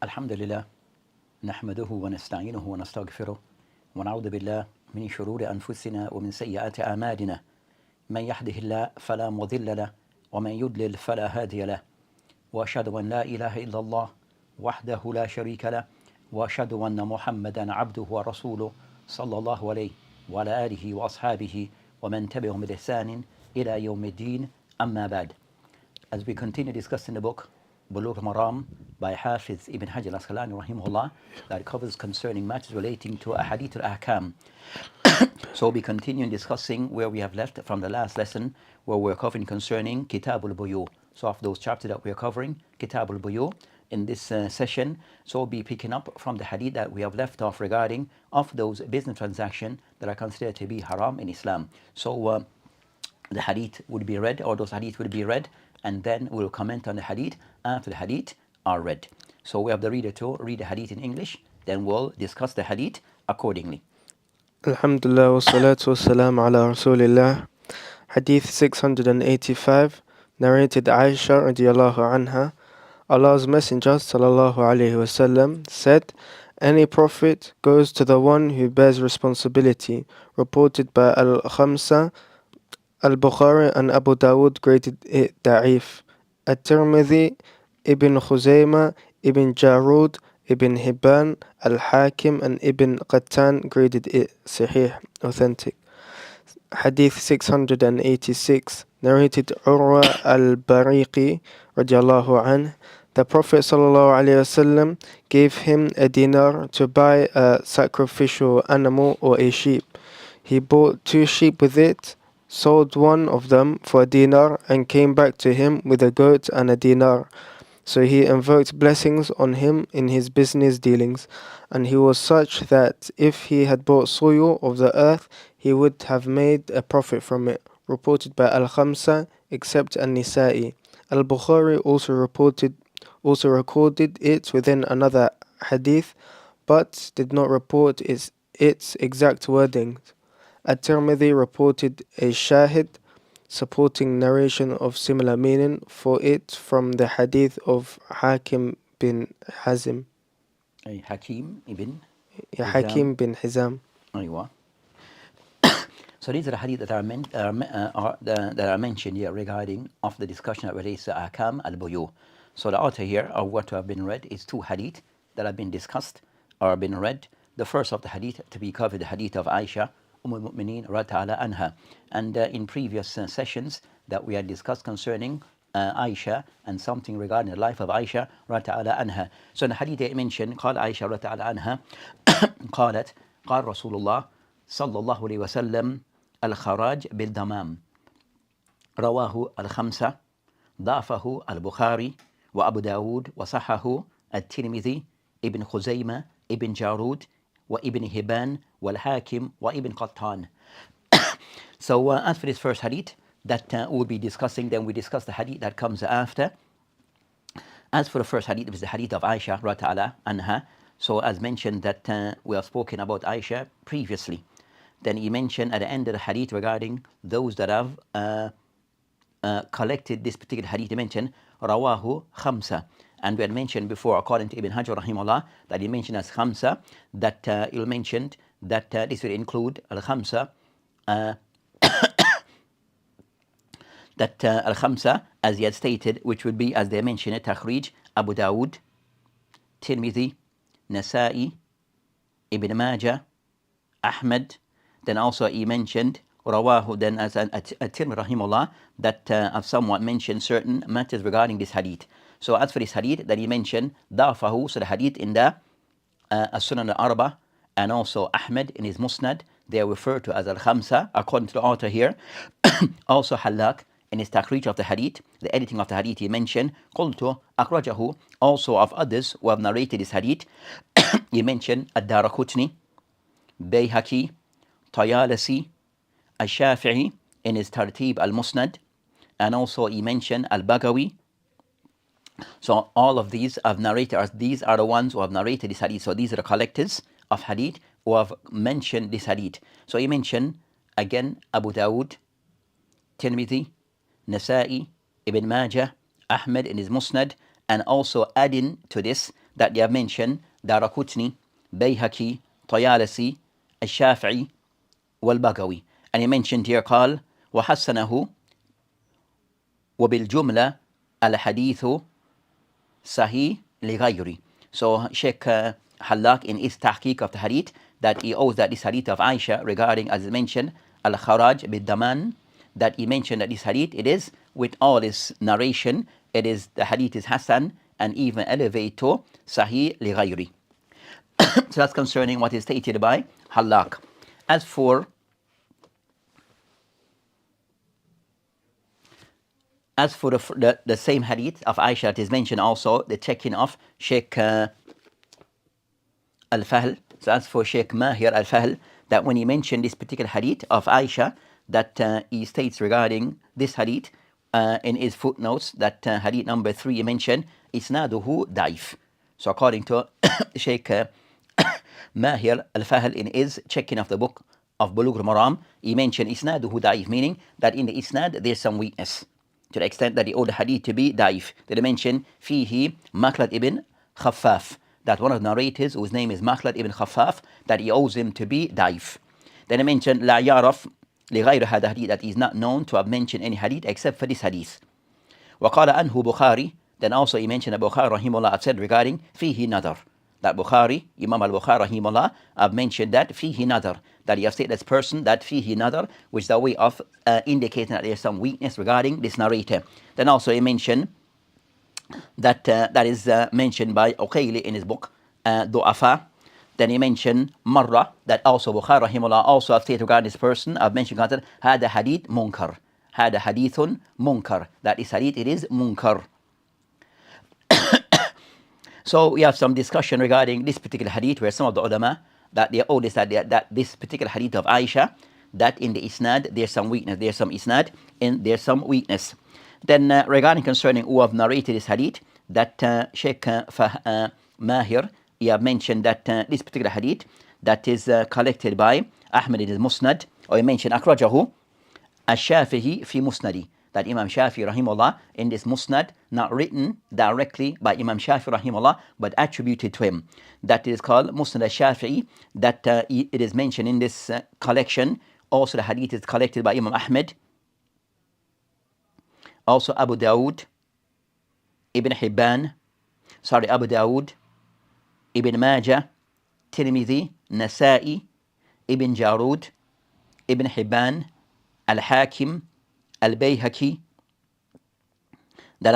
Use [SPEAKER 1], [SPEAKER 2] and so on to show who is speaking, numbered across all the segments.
[SPEAKER 1] الحمد لله نحمده ونستعينه ونستغفره ونعوذ بالله من شرور أنفسنا ومن سيئات أعمالنا من يهده الله فلا مضل له ومن يضلل فلا هادي له وأشهد أن لا إله إلا الله وحده لا شريك له وأشهد أن محمدا عبده ورسوله صلى الله عليه وعلى آله وأصحابه ومن تبعهم بإحسان إلى يوم الدين أما بعد. As we continue discussing the book Bulugh al-Maram by Hafiz Ibn Hajar al-Asqalani rahimahullah, that covers concerning matters relating to Ahadith al-Ahkam. So we'll be continuing discussing where we have left from the last lesson, where we're covering concerning Kitab al-Buyu. So of those chapters that we're covering, Kitab al-Buyu, in this session, so we'll be picking up from the hadith that we have left off regarding of those business transactions that are considered to be haram in Islam. So the hadith would be read, or those hadith would be read, and then we'll comment on the hadith after the hadith are read. So we have the reader to read the hadith in English, then we'll discuss the hadith accordingly.
[SPEAKER 2] Alhamdulillah wa salatu wa salam ala Rasulillah. Hadith 685, narrated Aisha radiallahu anha. Allah's Messenger sallallahu alayhi wasallam said, "Any prophet goes to the one who bears responsibility." Reported by Al-Khamsa, Al-Bukhari and Abu Dawud graded it da'if. At-Tirmidhi, Ibn Khuzaymah, Ibn Jarud, Ibn Hibban, Al-Hakim and Ibn Qattan graded it sahih, authentic. Hadith 686, narrated Urwa al-Bariqi radiallahu anh. The Prophet sallallahu alaihi wasallam gave him a dinar to buy a sacrificial animal or a sheep. He bought 2 sheep with it, sold one of them for a dinar, and came back to him with a goat and a dinar. So he invoked blessings on him in his business dealings, and he was such that if he had bought soil of the earth, he would have made a profit from it. Reported by Al-Khamsa, except An-Nisa'i. Al-Bukhari also recorded it within another hadith, but did not report its exact wording. At-Tirmidhi reported a shahid, supporting narration of similar meaning for it from the hadith of Hakim bin Hazim.
[SPEAKER 1] Hakim ibn
[SPEAKER 2] Hakim bin Hizam.
[SPEAKER 1] Aywa. So these are the hadith that are mentioned here regarding of the discussion that relates to Ahkam al-Buyu. So the author here of what have been read is 2 hadith that have been discussed or have been read. The first of the hadith to be covered, the hadith of Aisha al-Mu'mineen radhiyallahu anha. And in previous sessions that we had discussed concerning Aisha and something regarding the life of Aisha radhiyallahu anha. So in the hadith they mentioned, قال Aisha radhiyallahu anha قالت قال رسول الله صلى الله عليه وسلم الخراج بالدمام رواه الخمسة ضعفه البخاري وأبو داود وصححه الترمذي ابن خزيمة ابن جارود وابن هبان والحاكم وابن قطان. So as for this first hadith that we'll be discussing, then we discuss the hadith that comes after. As for the first hadith, it was the hadith of Aisha radhiyallahu anha. So as mentioned that we have spoken about Aisha previously. Then he mentioned at the end of the hadith regarding those that have collected this particular hadith. He mentioned Rawahu Khamsa. And we had mentioned before, according to Ibn Hajar rahimahullah, that he mentioned as Khamsa, that he'll mentioned that this will include Al-Khamsa, that Al-Khamsa, as he had stated, which would be, as they mentioned it, Takhrij, Abu Dawud, Tirmidhi, Nasa'i, Ibn Majah, Ahmad. Then also he mentioned Rawahu, then as At-Tirmidhi rahimahullah, that have somewhat mentioned certain matters regarding this hadith. So as for this hadith that he mentioned, Dafahu, so the hadith in the As-Sunan al-Arba, and also Ahmad in his Musnad, they are referred to as Al-Khamsa, according to the author here. Also Halak in his Takhrij of the hadith, the editing of the hadith, he mentioned Qultu Akhrajahu, also of others who have narrated this hadith. He mentioned Ad-Daraqutni, Bayhaqi, Tayalisi, Al-Shafi'i in his Tartib al-Musnad, and also he mentioned Al-Bagawi. So all of these have narrated, these are the ones who have narrated this hadith. So these are the collectors of hadith who have mentioned this hadith. So he mentioned again Abu Dawud, Tirmidhi, Nasa'i, Ibn Majah, Ahmad in his Musnad, and also adding to this that they have mentioned Darakutni, Bayhaqi, Tayalisi, Al-Shafi'i, Wal-Bagawi. And he mentioned here قال وحسنه وبالجملة الحديث صحيح لغيره. So Sheikh Hallaq in his tahqiq of the hadith, that he owes that this hadith of Aisha regarding, as mentioned, al-kharaj bid-daman, that he mentioned that this hadith, it is with all its narration, it is, the hadith is Hasan and even elevated to Sahih li ghayri. So that's concerning what is stated by Hallaq. As for the same hadith of Aisha that is mentioned also, the checking of Sheikh Al-Fahl. So as for Sheikh Mahir Al-Fahl, that when he mentioned this particular hadith of Aisha, that he states regarding this hadith in his footnotes, that hadith number 3 he mentioned, Isnaduhu Daif. So according to Sheikh Mahir Al-Fahl in his checking of the book of Bulugh al-Maram, he mentioned Isnaduhu Daif, meaning that in the Isnad there's some weakness, to the extent that he owed the hadith to be daif. They mention Fihi Makhlad ibn Khaffaf, that one of the narrators whose name is Makhlad ibn Khaffaf, that he owes him to be daif. Then he mentioned La Yaraf li ghayr hada hadith, that he is not known to have mentioned any hadith except for this hadith. وقال عنه Bukhari, then also he mentioned that Bukhari rahimahullah have said regarding Fihi Nadar, that Bukhari, Imam al-Bukhari rahimahullah, have mentioned that Fihi Nadar, that he has stated this person that Fihi Nadar, which is the way of indicating that there is some weakness regarding this narrator. Then also he mentioned that that is mentioned by Uqayli in his book Du'afa. Then he mentioned Marra, that also Bukhari rahimahullah also have stated regarding this person. I've mentioned that Hada Hadith Munkar, Hada Hadithun Munkar, that is hadith, it is Munkar. So we have some discussion regarding this particular hadith, where some of the ulama, that they hold this, that this particular hadith of Aisha, that in the isnad there's some weakness, there's some isnad and there's some weakness. Then regarding concerning who have narrated this hadith, that Sheikh Mahir, he have mentioned that this particular hadith, that is collected by Ahmad in his Musnad, or he mentioned Akhrajahu Ash-Shafi'i fi Musnadi, that Imam Shafi rahimahullah in this Musnad, not written directly by Imam Shafi rahimahullah, but attributed to him. That is called Musnad al-Shafi'i, that it is mentioned in this collection. Also the hadith is collected by Imam Ahmed, also Abu Dawood, Abu Dawood, Ibn Majah, Tirmidhi, Nasa'i, Ibn Jarud, Ibn Hibban, Al-Hakim, Al-Bayhaqi, that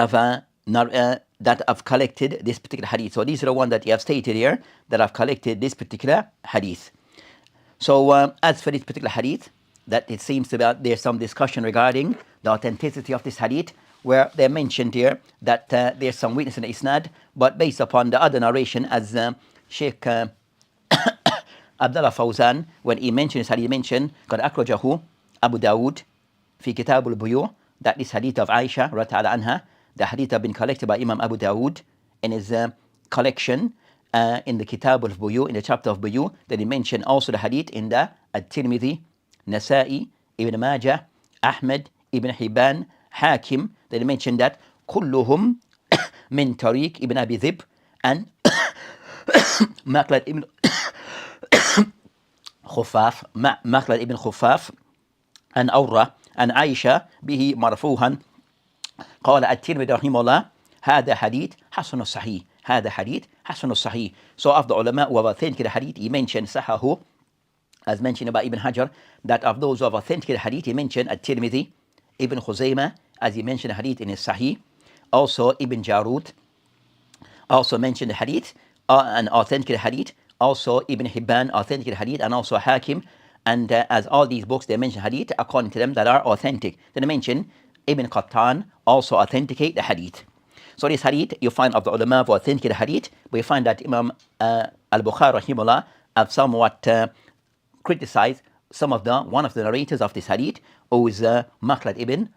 [SPEAKER 1] have collected this particular hadith. So these are the ones that you have stated here, that have collected this particular hadith. So as for this particular hadith, that it seems to be, there's some discussion regarding the authenticity of this hadith, where they mentioned here that there's some weakness in the isnad, but based upon the other narration, as Sheikh Abdullah Fawzan, when he mentioned this hadith, he mentioned قد أخرجه Abu Dawood في كتاب البيوع, that this hadith of Aisha رضي الله عنها, the hadith have been collected by Imam Abu Dawood in his collection in the Kitab al-Buyu, in the chapter of Buyu. Then he mentioned also the hadith in the At-Tirmidhi, Nasa'i, Ibn Majah, Ahmed, Ibn Hibban, Hakim. Then he mentioned that كلهم من طريق Ibn Abi Dhib and Makhlad ibn Khufaf, Makhlad ibn Khufaf and Awra and Aisha به مرفوعا قال الترمذي رحمه الله هذا حديث حسن الصحيح, هذا حديث حسن الصحيح. So of the ulama who have authenticated the hadith, he mentioned Sahahu, as mentioned by Ibn Hajar, that of those who have authenticated the hadith, he mentioned At-Tirmidhi, Ibn Khuzaymah, as he mentioned the hadith in his Sahih, also Ibn Jarud also mentioned the hadith and authenticated hadith, also Ibn Hibban authenticated hadith, and also Hakim. And as all these books, they mention hadith according to them that are authentic. Then they mention Ibn Qattan also authenticate the hadith. So this hadith, you find of the ulama who authenticate the hadith, but you find that Imam al-Bukhari rahimahullah have somewhat criticized one of the narrators of this hadith, who is Makhlad ibn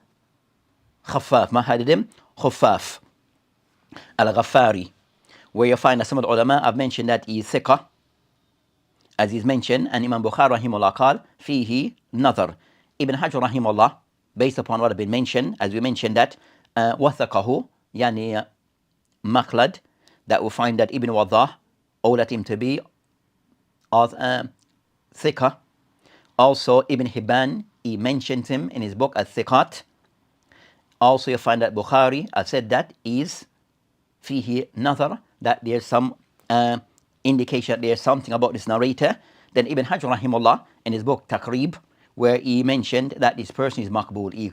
[SPEAKER 1] Khaffaf, Makhlad ibn Khaffaf al-Ghaffari, where you find that some of the ulama have mentioned that he is thiqah, as is mentioned, and Imam Bukhari rahimahullah قال فيه نظر. Ibn Hajar rahimahullah, based upon what has been mentioned, as we mentioned that وثقه يعني Makhlad, that will find that Ibn Wadah ordered him to be thiqah. Also, Ibn Hibban, he mentioned him in his book Al-Thiqat. Also, you find that Bukhari, I said that is fihi nazar, that there's some indication, there's something about this narrator. Then Ibn Hajar rahimullah in his book Taqrib, where he mentioned that this person is maqbool, he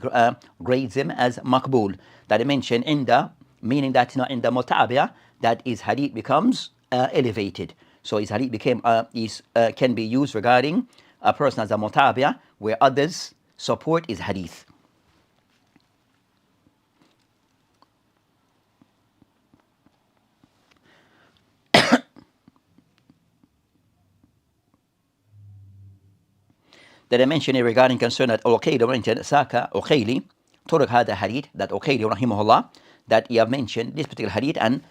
[SPEAKER 1] grades him as maqbool. That he mentioned in the meaning that in the mutabi'ah, that his hadith becomes elevated. So his hadith can be used regarding a person as a mutabi'ah, where others support his hadith. That I mentioned here regarding concern that Uqayli mentioned Saka Uqayli Turk had a hadith that Uqayli rahimahullah, that he have mentioned this particular hadith and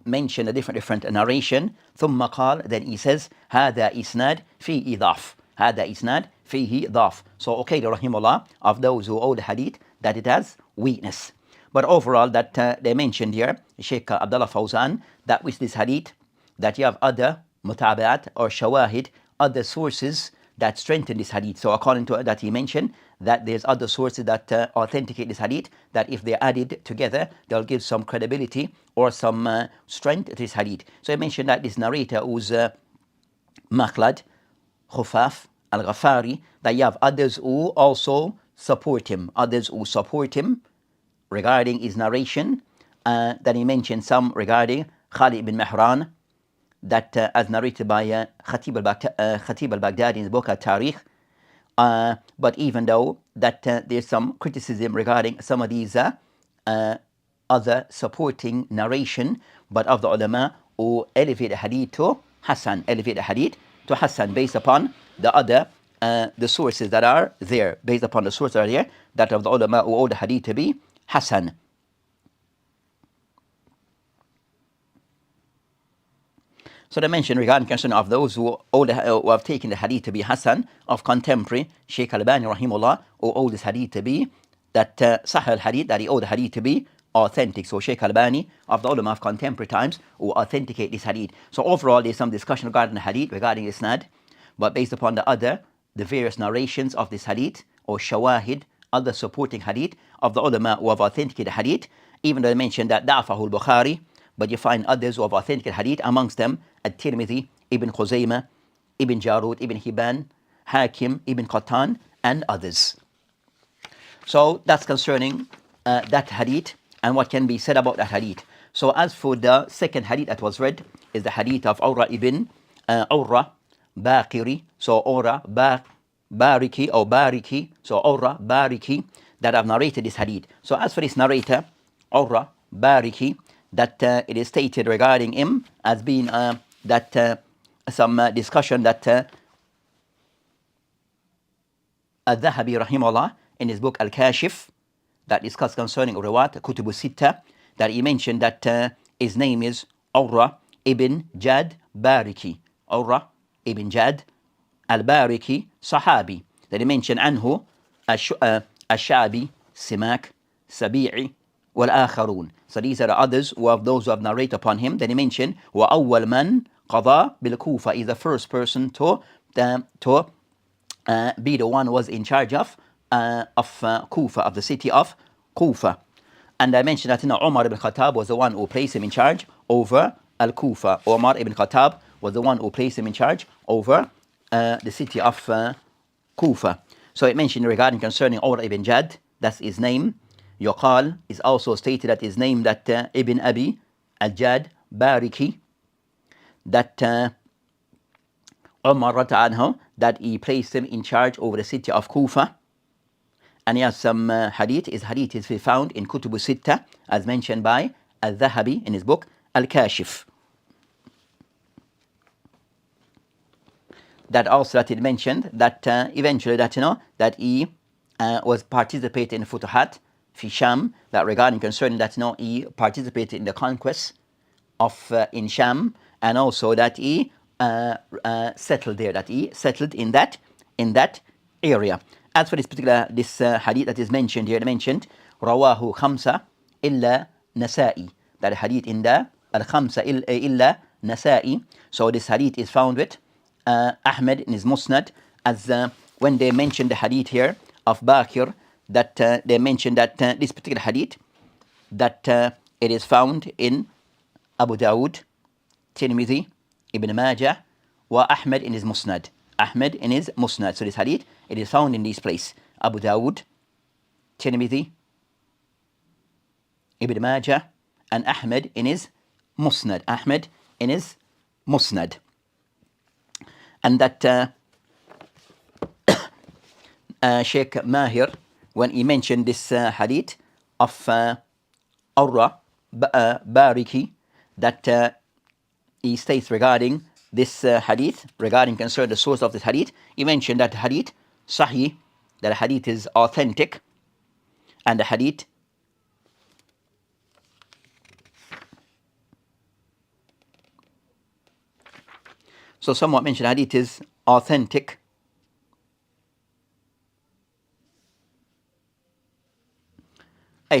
[SPEAKER 1] mentioned a different narration. ثم قال, then he says هذا إسناد فيه ضعف, هذا إسناد فيه ضعف. So Uqayli rahimahullah, of those who hold the hadith, that it has weakness. But overall, that they mentioned here, Sheikh Abdullah Fawzan, that with this hadith, that you have other mutabaat or shawahid, other sources that strengthen this hadith. So according to that, he mentioned that there's other sources that authenticate this hadith, that if they're added together, they'll give some credibility or some strength to this hadith. So he mentioned that this narrator who's Makhlad, Khufaf, Al-Ghafari, that you have others who also support him, regarding his narration. That he mentioned some regarding Khalid ibn Mihran, that as narrated by Khatib al-Baghdadi in his book Al-Tarikh. But even though that there's some criticism regarding some of these other supporting narration, but of the ulama who elevate the hadith to Hassan, based upon the other the sources that are there, that of the ulama who hold the hadith to be Hassan. So they mentioned regarding concern of those who have taken the hadith to be Hassan, of contemporary Shaykh Al-Albani rahimullah, who hold this hadith to be that Sahih al-Hadith, that he hold the hadith to be authentic. So Shaykh Al-Albani, of the ulama of contemporary times, who authenticate this hadith. So overall, there's some discussion regarding the hadith, regarding isnad, but based upon the various narrations of this hadith, or shawahid, other supporting hadith of the ulama who have authenticated hadith, even though they mentioned that da'afahu al-Bukhari, but you find others who have authenticated hadith, amongst them At-Tirmidhi, Ibn Khuzaymah, Ibn Jarud, Ibn Hibban, Hakim, Ibn Qattan, and others. So that's concerning that hadith and what can be said about that hadith. So as for the second hadith that was read, is the hadith of Urwa ibn Urwa Baqiri. So Urwa Bariki or Bariki. So Urwa Bariki, that have narrated this hadith. So as for this narrator, Urwa Bariki, that it is stated regarding him as being some discussion that Al-Dhahabi rahimahullah in his book Al-Kashif, that discussed concerning Uriwat Kutubu Sitta, that he mentioned that his name is Urwa ibn Jad Bariki. Urwa ibn Jad al-Bariki Sahabi. That he mentioned Anhu Ash-Shabi, Simak, Sabi'i, wal-Akharun. So these are the others who have those who have narrated upon him. Then he mentioned وَأَوَّلْ مَنْ قَضَى بِالْكُوفَةِ, is the first person to be the one who was in charge of Kufa, of the city of Kufa. And I mentioned that Omar ibn Khattab was the one who placed him in charge over Al-Kufa. Omar ibn Khattab was the one who placed him in charge over the city of Kufa. So it mentioned regarding concerning Umar ibn Jad, that's his name. Yuqal is also stated that his name that Ibn Abi Al-Jad Bariki, that Umar anhu, that he placed him in charge over the city of Kufa. And he has some hadith. His hadith is found in Kutubu Sitta, as mentioned by Al-Dhahabi in his book Al-Kashif. That also that it mentioned that eventually that that he was participating in Futuhat fi Sham, that regarding concerning that he participated in the conquest of in Sham, and also that he settled there, that he settled in that area. As for this particular hadith that is mentioned here, mentioned Rawahu Khamsa illa Nasa'i, that hadith in the al-khamsa illa Nasa'i. So this hadith is found with Ahmed in his Musnad, as when they mention the hadith here of Bakir, that they mention that this particular hadith, that it is found in Abu Dawud, Tirmidhi, Ibn Majah, wa Ahmed in his Musnad. Ahmed in his Musnad. So this hadith, it is found in this place. Abu Dawud, Tirmidhi, Ibn Majah, and Ahmed in his Musnad. Ahmed in his Musnad. And that Sheikh Mahir, when he mentioned this hadith of Urwa Bariki, that he states regarding this hadith, regarding concern the source of this hadith, he mentioned that hadith Sahih, that hadith is authentic, and the hadith so someone mentioned hadith is authentic,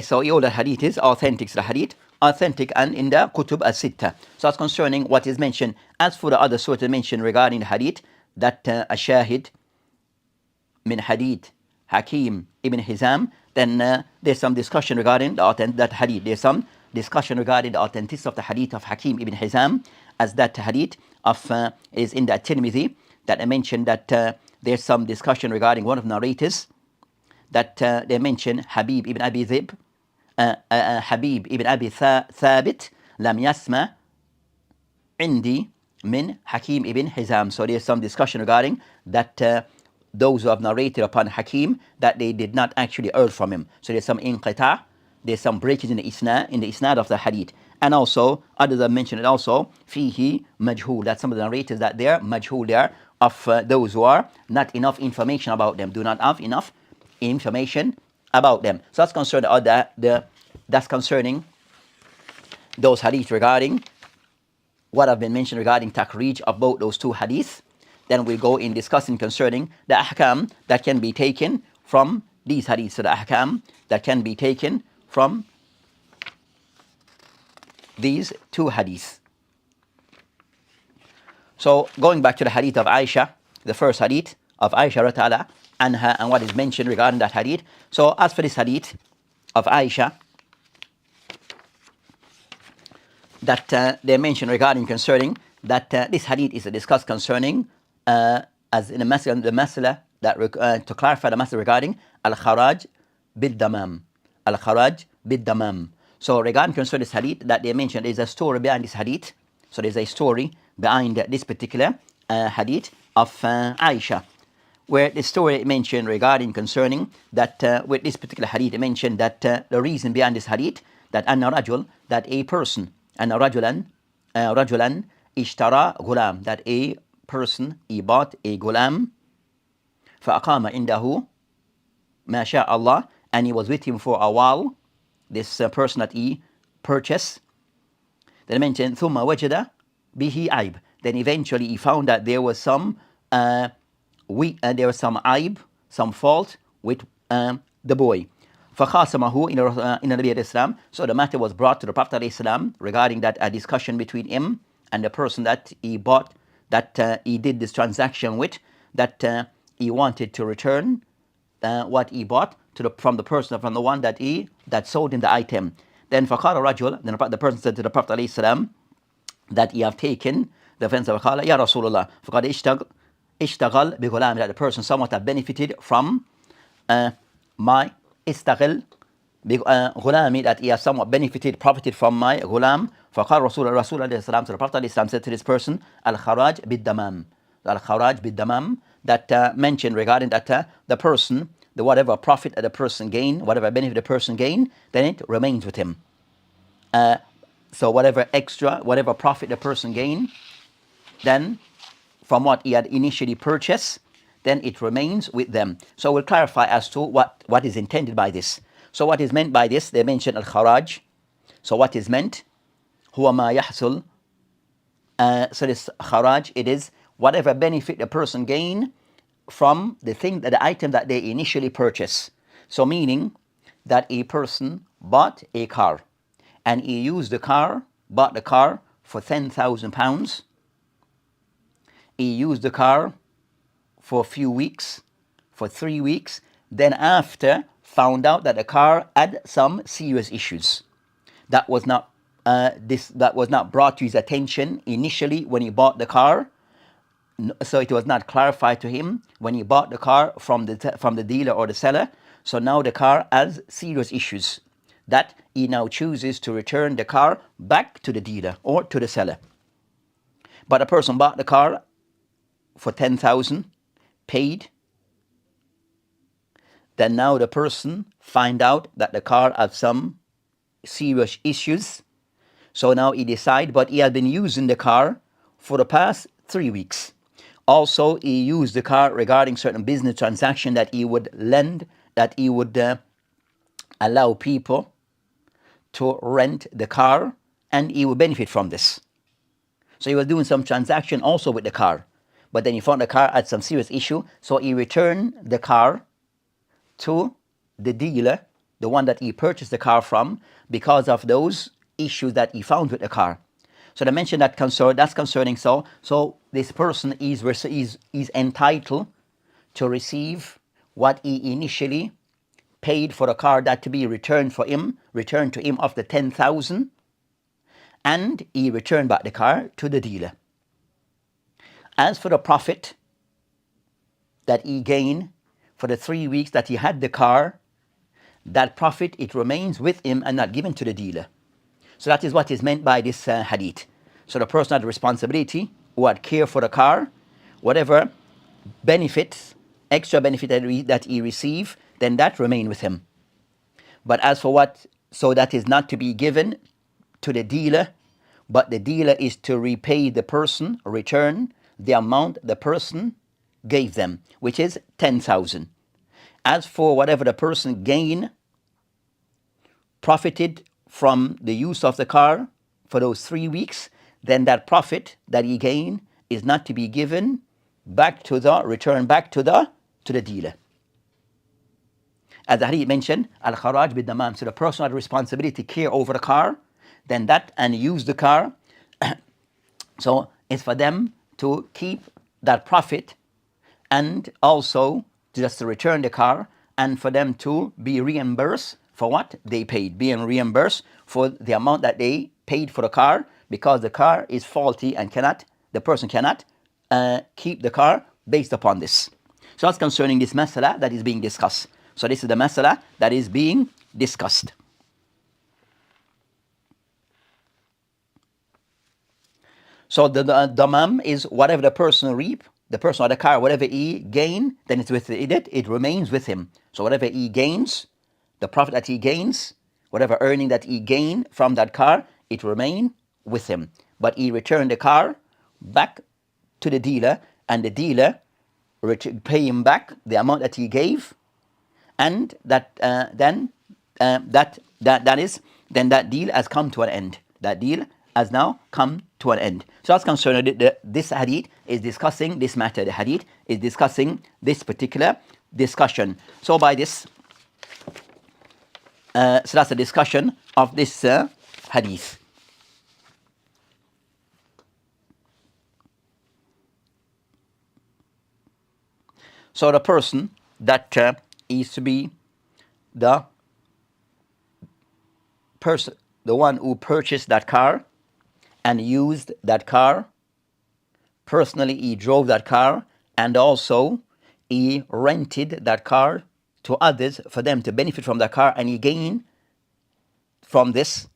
[SPEAKER 1] so all the hadith is authentic. So the hadith authentic and in the Kutub as-Sitta. So that's concerning what is mentioned. As for the other sources mentioned regarding the hadith, that Ashahid min hadith Hakim ibn Hizam, then there's some discussion regarding that hadith. There's some discussion regarding the authenticity of the hadith of Hakim ibn Hizam, as that hadith of is in the Tirmidhi, that I mentioned that there's some discussion regarding one of the narrators, that they mention Habib ibn Abi Dhib, Habib ibn Abi Thabit, lam yasma indi min Hakim ibn Hizam. So there's some discussion regarding that those who have narrated upon Hakim, that they did not actually heard from him. So there's some inqita, there's some breakage in the isnad of the hadith. And also, others have mentioned it also, fihi majhul, that some of the narrators that they are majhul there, of those who are not enough information about them, do not have enough information about them. So that's concerned that's concerning those hadith regarding what have been mentioned regarding takrij of both those two hadiths. Then we go in discussing concerning the ahkam that can be taken from these hadiths. So the ahkam that can be taken from these two hadiths. So going back to the hadith of Aisha, the first hadith of Aisha radiallahu anha, and what is mentioned regarding that hadith. So as for this hadith of Aisha, that they mention regarding concerning that this hadith is discussed concerning as in the masala that to clarify the masala regarding al-kharaj bid-damam, al-kharaj bid-damam. So regarding concerning this hadith that they mentioned, there's a story behind this hadith. So there's a story behind this particular hadith of Aisha, where the story mentioned regarding concerning that with this particular hadith, it mentioned that the reason behind this hadith, that anna rajul, that a person, anna rajulan ishtara gulam, that a person, he bought a gulam, فأقام عنده ما شاء Allah, and he was with him for a while, this person that he purchased. Then I mentioned ثم وجد به عيب, then eventually he found that there was some there was some aib, some fault with the boy. فخاصمه إلى النبي عليه السلام. So the matter was brought to the Prophet عليه السلام regarding that a discussion between him and the person that he bought, that he did this transaction with, that he wanted to return what he bought from the one that sold him the item. Then فقال الرجل, then the person said to the Prophet عليه السلام that he have taken the offense of فقال يا رسول الله فقد اشتغل بغلام, that the person somewhat have benefited from my استغل غلامي, that he has somewhat profited from my غلام. فقال رسول عليه السلام, so the Prophet عليه السلام said to this person, al-kharaj bid-damam, al-kharaj bid-damam, that mentioned regarding that the person, the whatever profit that the person gain, whatever benefit the person gain, then it remains with him. So whatever extra, whatever profit the person gain, then from what he had initially purchased, then it remains with them. So we'll clarify as to what is intended by this. So what is meant by this, they mentioned al-kharaj. So what is meant, huwa ma yahsul. So this kharaj, it is whatever benefit the person gain from the item that they initially purchased. So meaning that a person bought a car and he used the car bought the car for £10,000. He used the car for a few weeks, for 3 weeks, then after found out that the car had some serious issues. That was not brought to his attention initially when he bought the car. So it was not clarified to him when he bought the car from the dealer or the seller. So now the car has serious issues that he now chooses to return the car back to the dealer or to the seller. But a person bought the car for 10,000, paid. Then now the person find out that the car has some serious issues. So now he decide, but he had been using the car for the past 3 weeks. Also, he used the car regarding certain business transaction that he would lend, that he would allow people to rent the car, and he would benefit from this. So he was doing some transaction also with the car. But then he found the car had some serious issue, so he returned the car to the dealer, the one that he purchased the car from, because of those issues that he found with the car. So they mentioned that's concerning. So this person is entitled to receive what he initially paid for the car, that to be returned to him of the 10,000, and he returned back the car to the dealer. As for the profit that he gained for the 3 weeks that he had the car, that profit, it remains with him and not given to the dealer. So that is what is meant by this hadith. So the person had the responsibility, who had care for the car, whatever benefits, extra benefit that he received, then that remain with him. But as for so that is not to be given to the dealer, but the dealer is to repay the person, return the amount the person gave them, which is 10,000. As for whatever the person profited from the use of the car for those 3 weeks, then that profit that he gained is not to be given returned back to the dealer. As the hadith mentioned, al-kharaj bid-damam, so the person had responsibility, care over the car, then that, and use the car. So it's for them to keep that profit, and also just to return the car, and for them to be reimbursed for what they paid, being reimbursed for the amount that they paid for the car, because the car is faulty and the person cannot keep the car based upon this. So that's concerning this masala that is being discussed. So this is the masala that is being discussed. So the damam is whatever the person reap, the person or the car, whatever he gain, then it's with it remains with him. So whatever he gains, the profit that he gains, whatever earning that he gain from that car, it remain with him. But he returned the car back to the dealer, and the dealer pay him back the amount that he gave, and that deal has come to an end. That deal has now come to an end. So that's concerning this hadith is discussing this matter. The hadith is discussing this particular discussion. So by this, so that's the discussion of this hadith. So the person that is to be the one who purchased that car and used that car, personally he drove that car, and also he rented that car to others for them to benefit from that car, and he gained from this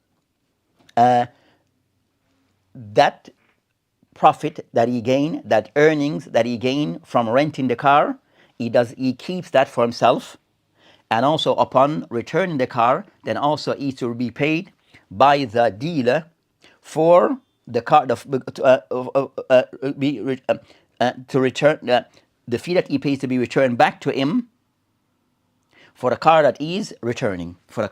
[SPEAKER 1] that profit that he gained, that earnings that he gained from renting the car, he keeps that for himself. And also upon returning the car, then also he to be paid by the dealer for the car to return the fee that he pays to be returned back to him for the car that is returning. So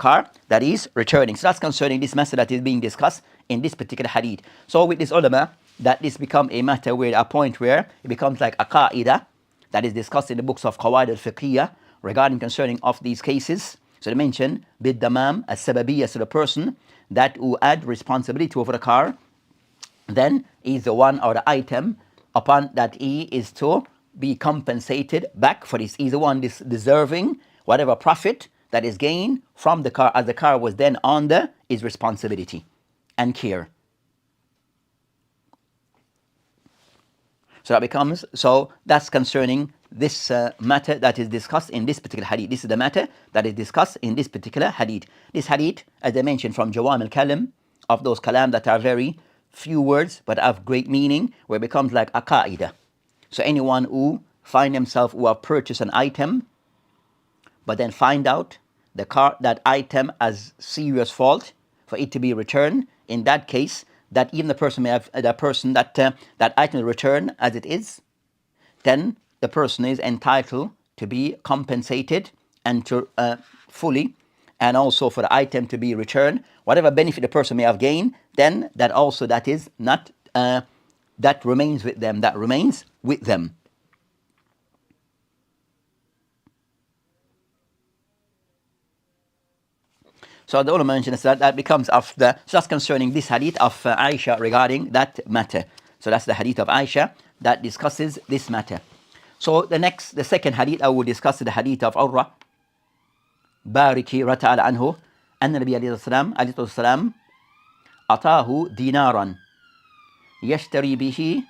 [SPEAKER 1] that's concerning this matter that is being discussed in this particular hadith. So with this ulama, that this become a matter where a point where it becomes like a qaida that is discussed in the books of Qawaid al-Fiqhiyah regarding concerning of these cases, So they mention bid-damam as-sababiyya, so the person that who add responsibility over the car, then is the one or the item upon that he is to be compensated back for this. He's the one deserving whatever profit that is gained from the car, as the car was then under his responsibility and care. So that's concerning this matter that is discussed in this particular hadith. This is the matter that is discussed in this particular hadith. This hadith, as I mentioned, from Jawam al-Kalam, of those kalam that are very few words but have great meaning, where it becomes like a qaida. So anyone who find themselves who have purchased an item, but then find out that item has serious fault for it to be returned, in that case, that even the person may have that item returned as it is, then the person is entitled to be compensated and to fully, and also for the item to be returned, whatever benefit the person may have gained, then that also that is not that remains with them. That remains with them. So the ulama mentions that becomes of the, so that's concerning this hadith of Aisha regarding that matter. So that's the hadith of Aisha that discusses this matter. So the second hadith I will discuss, the hadith of Urwa Bariki Rata'ala anhu, أن النبي عليه السلام أعطاه دينارا يشتري به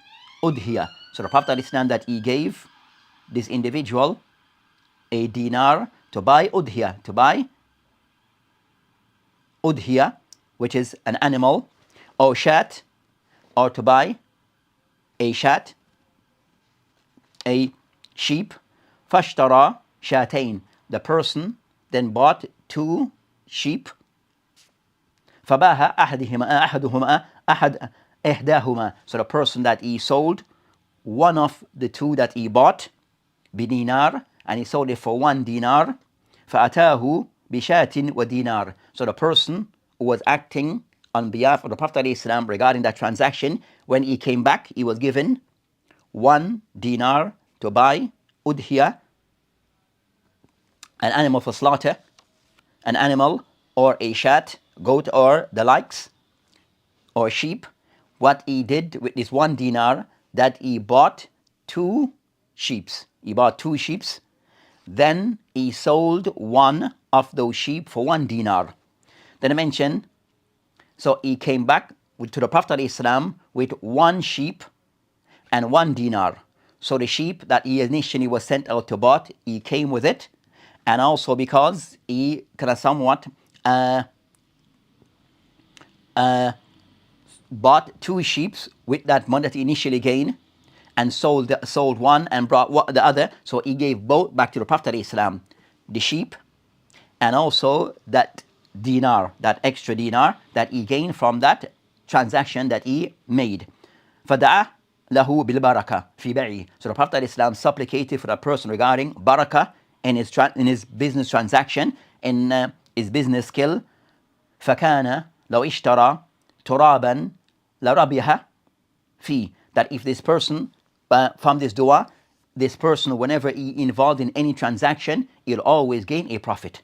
[SPEAKER 1] أدهية. So the Prophet ﷺ that he gave this individual a dinar to buy udhiya, which is an animal, or shat, or to buy a shat, a sheep. فاشترى شاتين. The person then bought 2 sheep. فباها إحداهما. So the person that he sold one of the 2 that he bought بدينار, and he sold it for 1 dinar. فأتاه بشات ودينار. So the person who was acting on behalf of the Prophet ﷺ regarding that transaction, when he came back, he was given 1 dinar to buy udhiya, an animal for slaughter, an animal or a shat, goat or the likes, or sheep. What he did with this 1 dinar, that he bought 2 sheep. Then he sold one of those sheep for 1 dinar. Then I mentioned, so he came back to the Prophet ﷺ with 1 sheep and 1 dinar. So the sheep that he initially was sent out to buy, he came with it, and also because he kind of somewhat bought 2 sheep with that money that he initially gained, and sold one and brought the other. So he gave both back to the Prophet ﷺ, the sheep, and also that dinar, that extra dinar that he gained from that transaction that he made. فَدَعَى لَهُ بِالْبَرَكَةِ فِي بَيْعِهِ. So the Prophet ﷺ supplicated for that person regarding barakah in his business transaction, in his business skill. فَكَانَ لَوْ اشْتَرَى تُرَابًا لَرَبِيهَ فِي. That if this person, from this dua, this person, whenever he involved in any transaction, he'll always gain a profit.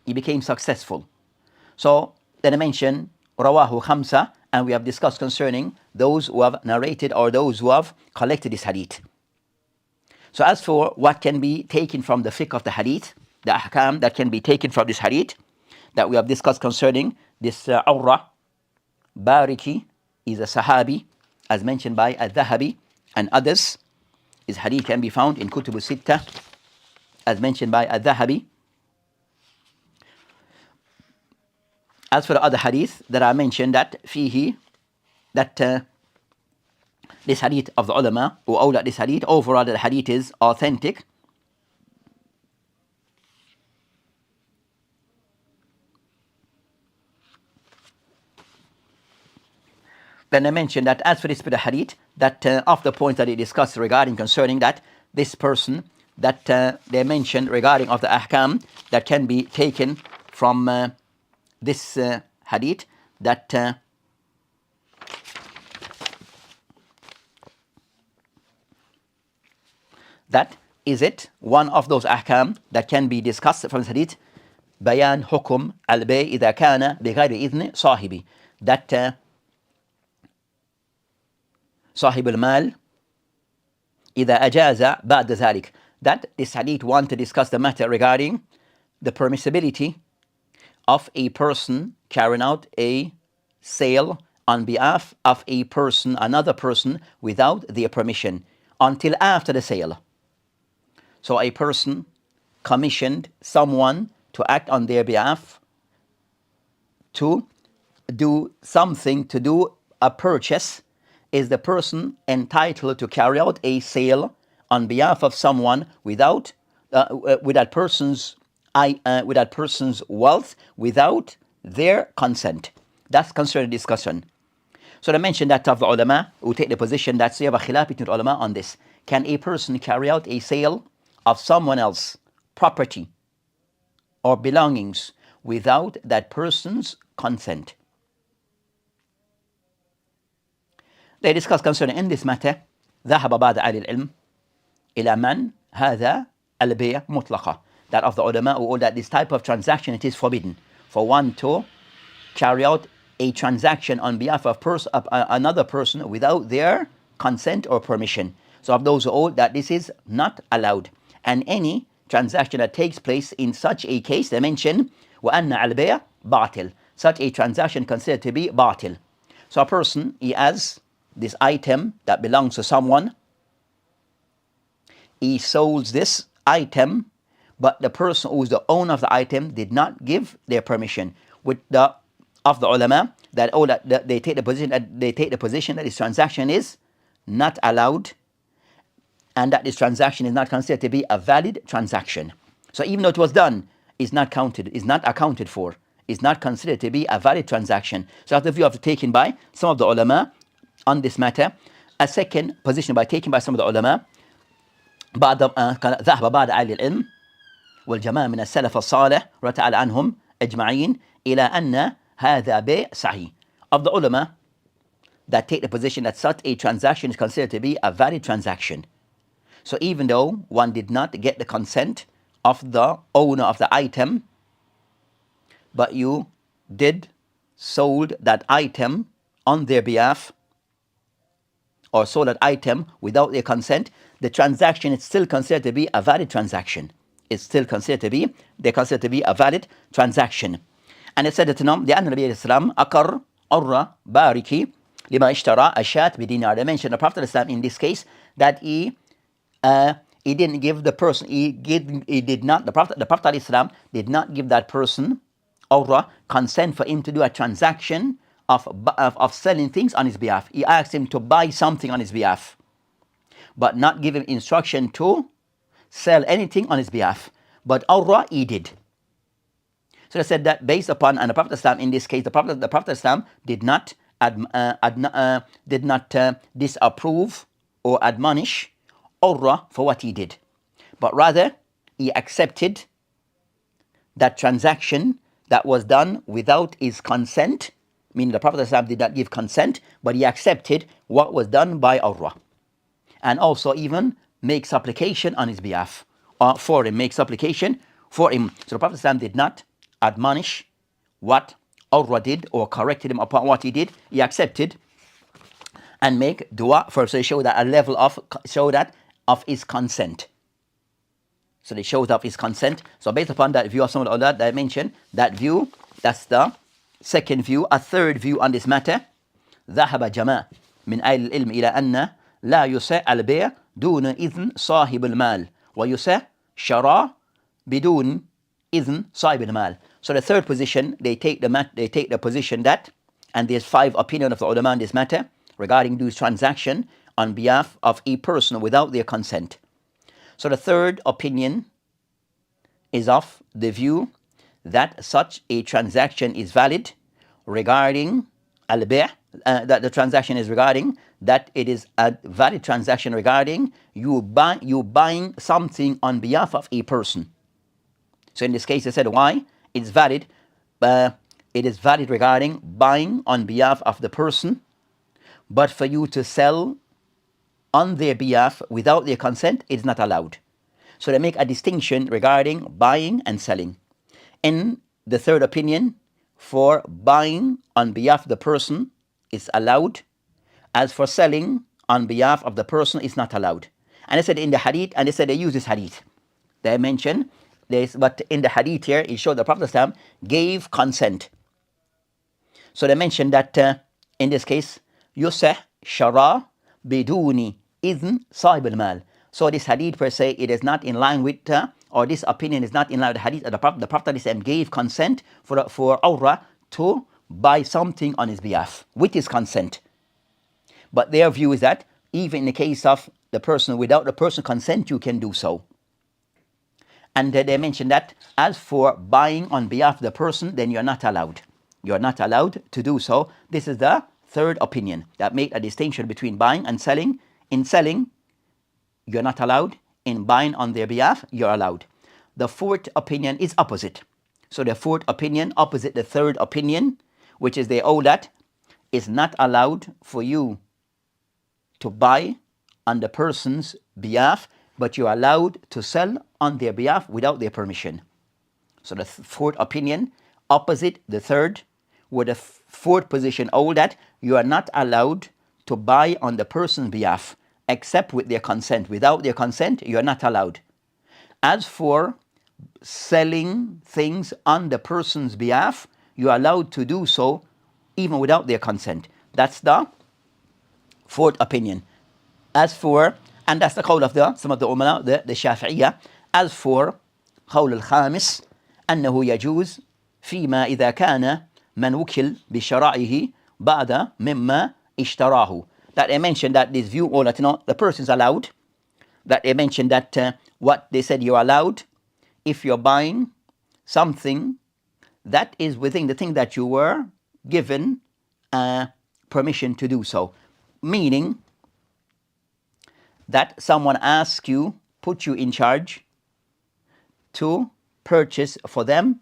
[SPEAKER 1] He became successful. So then I mentioned Rawahu Khamsa, and we have discussed concerning those who have narrated or those who have collected this hadith. So as for what can be taken from the fiqh of the hadith, the ahkam that can be taken from this hadith, that we have discussed concerning this Urwa Bariki is a Sahabi, as mentioned by Al-Dhahabi and others. His hadith can be found in Kutub al-Sitta, as mentioned by Al-Dhahabi. As for the other hadith that I mentioned, that fihi, that this hadith of the ulama, who all that this hadith, overall the hadith is authentic. Then I mentioned that as for this hadith, that of the points that he discussed regarding concerning that this person that they mentioned regarding of the ahkam that can be taken from this hadith, that that is it one of those ahkam that can be discussed from this hadith, بيان حكم البيع إذا كان بغير إذن صاحبي. That صاحب المال إذا أجاز بعد ذلك. That this hadith want to discuss the matter regarding the permissibility of a person carrying out a sale on behalf of a person, another person, without their permission until after the sale. So a person commissioned someone to act on their behalf to do something, to do a purchase. Is the person entitled to carry out a sale on behalf of someone without with that person's wealth, without their consent? That's considered discussion. So I mentioned that of the ulama who take the position that you have a khilaf between the ulama on this. Can a person carry out a sale of someone else's property or belongings without that person's consent? They discuss concerning in this matter. ذهب بعض أهل العلم إلى من هذا البيع مطلقة. That of the ulama who hold that this type of transaction, it is forbidden for one to carry out a transaction on behalf of another person without their consent or permission. So of those who hold that this is not allowed. And any transaction that takes place in such a case, they mention وأن البيع باطل. Such a transaction considered to be باطل. So a person, he has this item that belongs to someone. He sold this item, but the person who is the owner of the item did not give their permission. With the of the ulama that they take the position that this transaction is not allowed, and that this transaction is not considered to be a valid transaction. So even though it was done, is not counted, is not accounted for, is not considered to be a valid transaction. So that's the view of taken by some of the ulama on this matter. A second position taken by some of the ulama ذهب بعض أهل العلم والجماعة من السلف الصالح رضي عنهم أجمعين إلى أن هذا بيع صحيح. Of the ulama that take the position that such a transaction is considered to be a valid transaction. So even though one did not get the consent of the owner of the item, but you did sold that item on their behalf, or sold that item without their consent, the transaction is still considered to be a valid transaction. It's still considered to be, they consider to be a valid transaction. And it said that لأن النبي الإسلام أقر أرى باركي لما اشترى الشاة بدينار. They mentioned the Prophet Islam in this case that he didn't give the person, the Prophet Islam did not give that person or consent for him to do a transaction of selling things on his behalf. He asked him to buy something on his behalf, but not give him instruction to sell anything on his behalf. But Awra, he did. So they said that based upon, and the Prophet Islam in this case, the Prophet Islam did not disapprove or admonish Awra for what he did, but rather he accepted that transaction that was done without his consent, meaning the Prophet Islam did not give consent, but he accepted what was done by Awra, and also even makes application on his behalf, or for him, makes application for him. So the Prophet Islam did not admonish what Awra did or corrected him upon what he did. He accepted and make dua for, so they show that a level of his consent. So they showed of his consent. So based upon that view of some of the other that I mentioned, that view, that's the second view. A third view on this matter, ذهب جماعة من أهل العلم إلى أن لا يساء البيع دون إذن صاحب المال ويساء شراء بدون إذن صاحب المال. So the third position, they take the position that, and there's 5 opinions of the ulama on this matter regarding this transaction on behalf of a person without their consent. So the third opinion is of the view that such a transaction is valid regarding al-bay', that the transaction is regarding, that it is a valid transaction regarding you buying something on behalf of a person. So in this case, they said why it's valid. It is valid regarding buying on behalf of the person, but for you to sell on their behalf without their consent, it is not allowed. So they make a distinction regarding buying and selling. In the third opinion, for buying on behalf of the person is allowed. As for selling on behalf of the person is not allowed. And they said in the hadith, and they said they use this hadith. They mention this, but in the hadith here, it showed the Prophet ﷺ gave consent. So they mentioned that in this case, yusah shara biduni idn sahib al-mal. So this hadith per se, it is not in line with, or this opinion is not in line with the hadith of the Prophet. The Prophet ﷺ gave consent for Awra to buy something on his behalf with his consent. But their view is that even in the case of the person, without the person consent, you can do so. And they mentioned that as for buying on behalf of the person, then you're not allowed. You're not allowed to do so. This is the third opinion that make a distinction between buying and selling. In selling, you're not allowed. In buying on their behalf, you're allowed. The fourth opinion is opposite. So the fourth opinion, opposite the third opinion, which is they hold that it's not allowed for you to buy on the person's behalf, but you're allowed to sell on their behalf without their permission. So the fourth opinion, opposite the third, where the fourth position hold that you are not allowed to buy on the person's behalf except with their consent. Without their consent, you are not allowed. As for selling things on the person's behalf, you are allowed to do so even without their consent. That's the fourth opinion. As for, and that's the qawl of some of the ulama, the Shafi'iyya. As for qawl al-khamis, أنه يجوز فيما إذا كان من وكل بشرائه بعد مما اشتراه. That they mentioned that this view, or that the person is allowed. That they mentioned that what they said you're allowed if you're buying something that is within the thing that you were given permission to do so. Meaning that someone asks you, put you in charge to purchase for them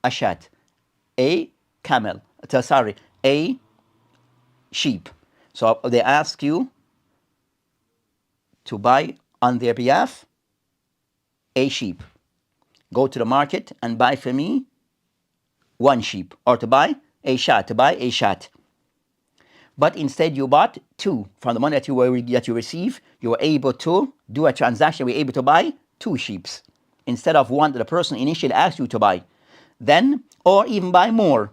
[SPEAKER 1] a shat, a camel, a sheep. So they ask you to buy on their behalf a sheep. Go to the market and buy for me one sheep, or to buy a shat. But instead you bought two. From the money that you receive, you were able to do a transaction, you were able to buy two sheep instead of one that the person initially asked you to buy. Then, or even buy more.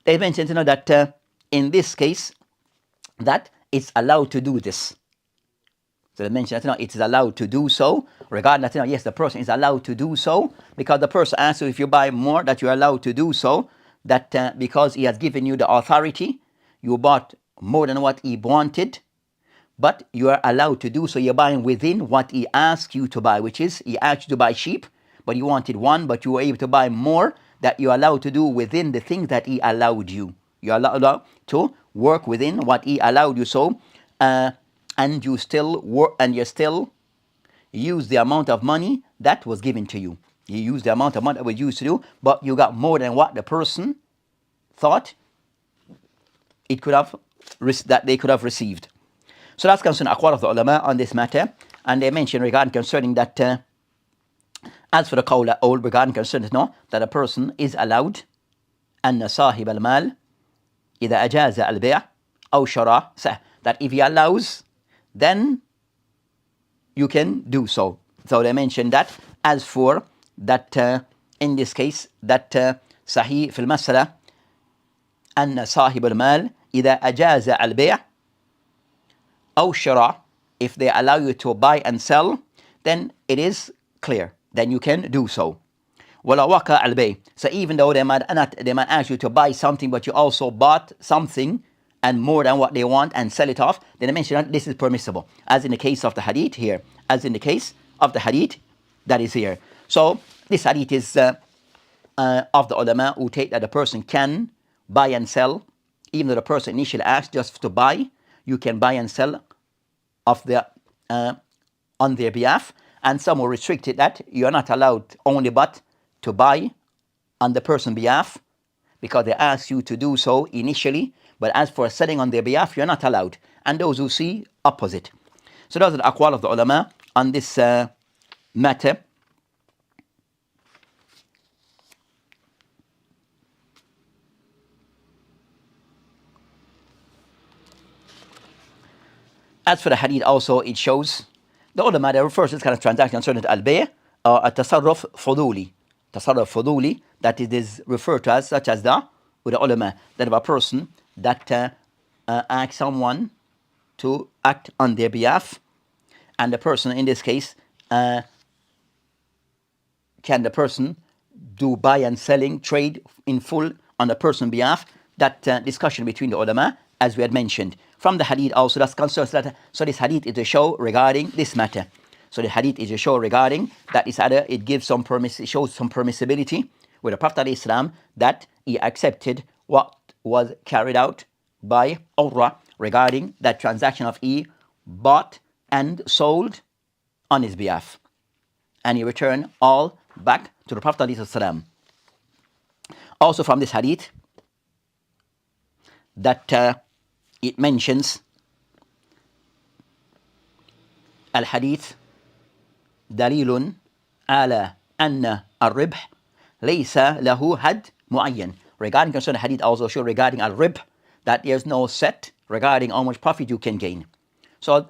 [SPEAKER 1] They mentioned that in this case, that it's allowed to do this. So they mentioned that it is allowed to do so, regarding that yes, the person is allowed to do so, because the person asks you if you buy more, that you're allowed to do so, that because he has given you the authority, you bought more than what he wanted, but you are allowed to do so. You're buying within what he asked you to buy, which is he asked you to buy sheep, but you wanted one, but you were able to buy more, that you're allowed to do within the thing that he allowed you. You're allowed to work within what he allowed you. So, and you still work, and you still use the amount of money that was given to you. You use the amount of money that was used to do, but you got more than what the person thought it could have that they could have received. So that's concerning aqwal of the ulama on this matter, and they mention regarding concerning that as for the qawl all regarding concerning that a person is allowed أن صاحب المال إذا أجاز البيع أو شراء that if he allows, then you can do so. So they mentioned that as for that in this case that صحيح في المسألة أن صاحب المال إذا أجاز البيع أو شراء, if they allow you to buy and sell, then it is clear, then you can do so. ولا وقع البيع. So even though they might ask you to buy something, but you also bought something and more than what they want and sell it off, then they mention that this is permissible, as in the case of the hadith here, as in the case of the hadith that is here. So this hadith is of the ulama who take that the person can buy and sell, even though the person initially asked just to buy, you can buy and sell of the on their behalf. And some will restrict it that you are not allowed only but to buy on the person's behalf because they asked you to do so initially, but as for selling on their behalf, you're not allowed. And those who see opposite. So those are the aqwal of the ulama on this matter. As for the hadith also, it shows the ulama that refers to this kind of transaction concerning al-bay' or at-tasarruf fuduli. Tasarruf fuduli, that it is referred to as such as with the ulama, that of a person that asks someone to act on their behalf, and the person in this case, can the person do buy and selling, trade in full on the person's behalf? That discussion between the ulama, as we had mentioned. From the hadith also, that's concerns that, so this hadith is a show regarding this matter. So the hadith is a show regarding that is either it gives some it shows some permissibility with the Prophet ﷺ that he accepted what was carried out by Urwa regarding that transaction of he bought and sold on his behalf. And he returned all back to the Prophet ﷺ. Also from this hadith, that it mentions al-hadith dalilun ala anna al-ribh laysa lahu had mu'ayyan. Regarding concerning hadith also show regarding al-ribh that there's no set regarding how much profit you can gain. So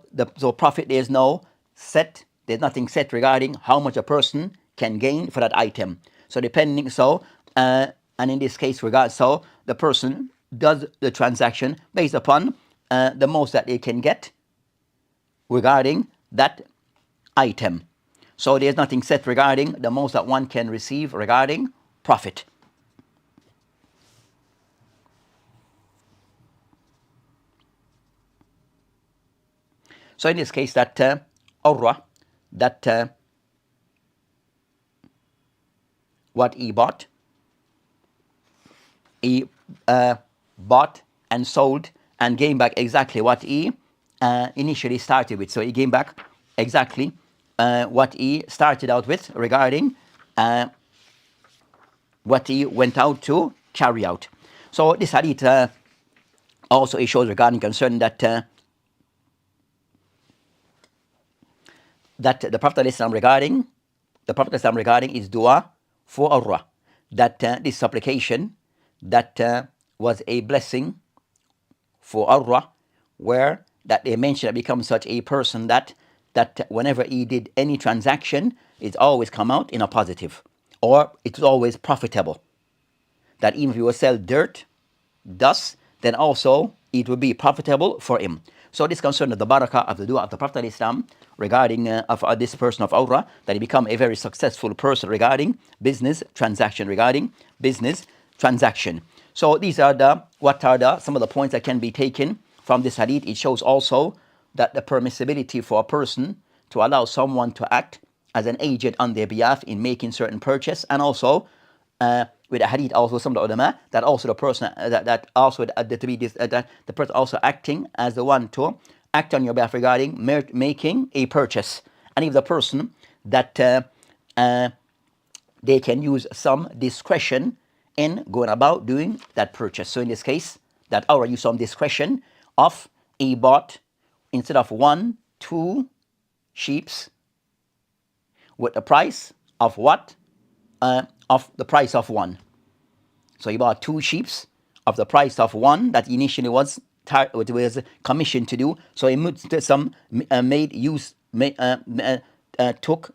[SPEAKER 1] profit, there's no set, there's nothing set regarding how much a person can gain for that item. So depending, and in this case so the person does the transaction based upon the most that they can get regarding that item. So there's nothing set regarding the most that one can receive regarding profit. So in this case that Urwa, that what he bought and sold and gained back exactly what he initially started with. So he gained back exactly what he started out with regarding what he went out to carry out. So this hadith also it shows regarding concern that the Prophet ﷺ regarding his dua for Urwa, that this supplication that was a blessing for Urwa, where that they mentioned that become such a person that whenever he did any transaction, it always come out in a positive, or it's always profitable. That even if he will sell dirt, dust, then also it will be profitable for him. So this concern of the barakah of the dua of the Prophet ﷺ regarding this person of Urwa, that he become a very successful person regarding business transaction, So these are some of the points that can be taken from this hadith. It shows also that the permissibility for a person to allow someone to act as an agent on their behalf in making certain purchase, and also with the hadith also some of the ulama that also the person that the person also acting as the one to act on your behalf regarding making a purchase, and if the person that they can use some discretion in going about doing that purchase. So in this case, that our use some discretion of he bought instead of 1, 2 sheeps with the price of what? Of the price of 1. So he bought 2 sheeps of the price of 1 that initially was commissioned to do. So he took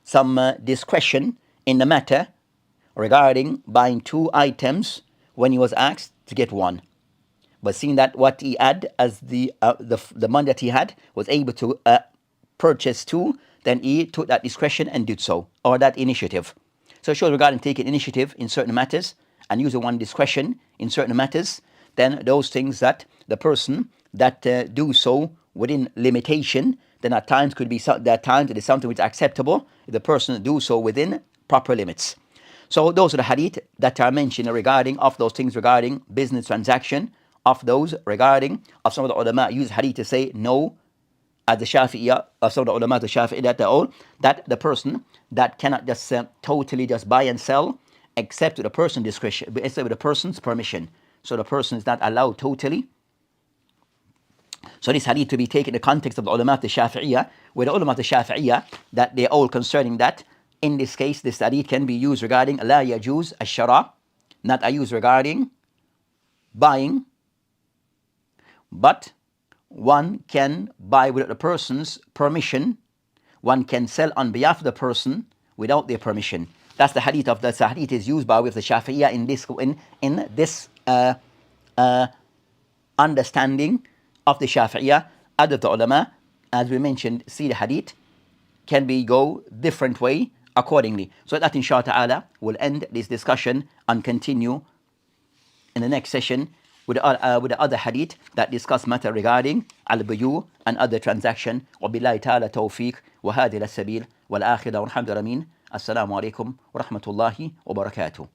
[SPEAKER 1] some discretion in the matter regarding buying 2 items when he was asked to get 1. But seeing that what he had as the money that he had was able to purchase 2, then he took that discretion and did so, or that initiative. So it shows regarding taking initiative in certain matters and using one discretion in certain matters, then those things that the person that do so within limitation, then at times it is something which is acceptable if the person do so within proper limits. So those are the hadith that are mentioned regarding of those things regarding business transaction, of those regarding of some of the ulama use hadith to say no, as the Shafi'iyah, of some of the ulama the Shafi'iyah that the person that cannot just totally just buy and sell except with the person's discretion, except with the person's permission. So the person is not allowed totally. So this hadith to be taken in the context of the ulama the Shafi'iyah, where the ulama the Shafi'iyah that they all concerning that in this case this hadith can be used regarding la yajuz ash-shara, not a use regarding buying, but one can buy without the person's permission, one can sell on behalf of the person without their permission. That's the hadith of the hadith is used by with the Shafi'iyah in this understanding of the Shafi'iyah. Other the ulama, as we mentioned, see the hadith can be go different way accordingly. So that inshallah ta'ala will end this discussion and continue in the next session with the other hadith that discuss matter regarding al-buyu and other transaction. وبالله تعالى توفيق وهذه السبيل والآخرة والحمد لله. السلام عليكم ورحمة الله وبركاته.